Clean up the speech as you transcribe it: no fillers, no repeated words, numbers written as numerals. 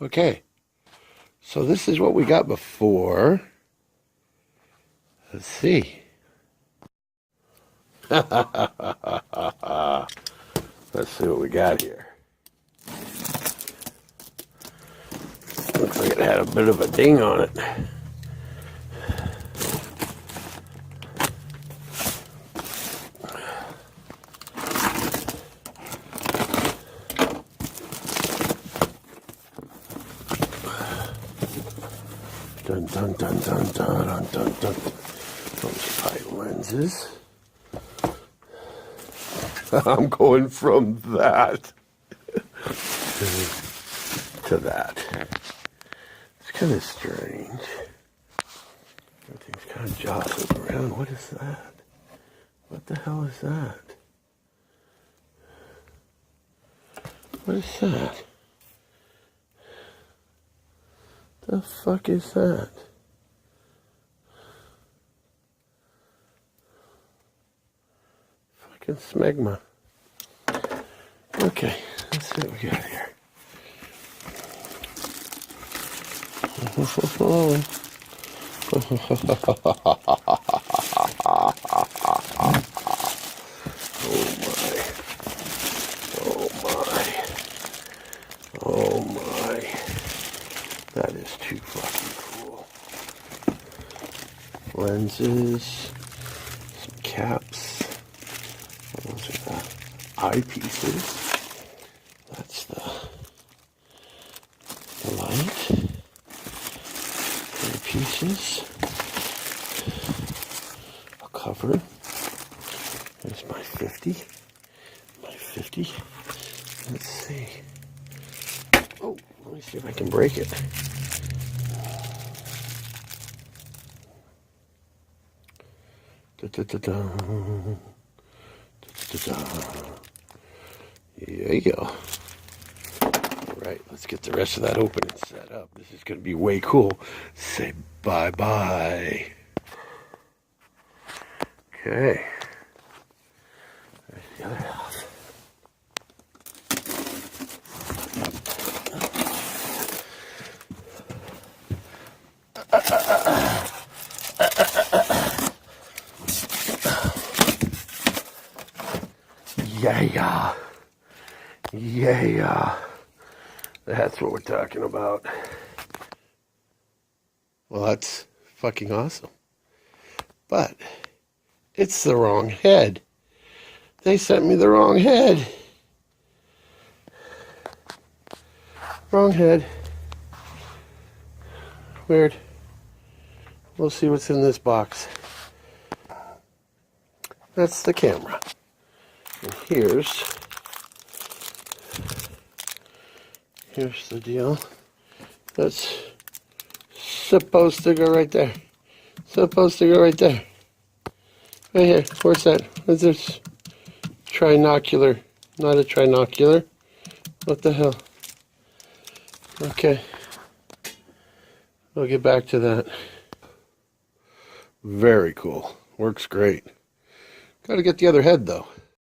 Okay, so this is what we got before. Let's see. Let's see what we got here. Looks like it had a bit of a ding on it. Dun dun dun dun dun dun dun dun. Those tight lenses. I'm going from that to that. It's kind of strange. Everything's kind of jostling around. What is that? What the hell is that? What is that? The fuck is that? Fucking smegma. Okay, let's see what we got here. Oh my. Oh my. Oh my. That is too fucking cool. Lenses, some caps. Those are the eyepieces. That's the light. Pieces. A cover. There's my 50. My 50. Let's see. Oh, let me see if I can break it. Da-da-da-da. Da-da-da-da. There you go. Alright, let's get the rest of that open and set up. This is going to be way cool. Say bye-bye. Okay. There's the other half. Yeah. Yeah. That's what we're talking about. Well, that's fucking awesome. But it's the wrong head. They sent me the wrong head. Wrong head. Weird. We'll see what's in this box. That's the camera. And here's the deal. That's supposed to go right there. Supposed to go right there. Right here. Where's that? What's this? Trinocular. Not a trinocular. What the hell? Okay. We'll get back to that. Very cool. Works great. Gotta get the other head though.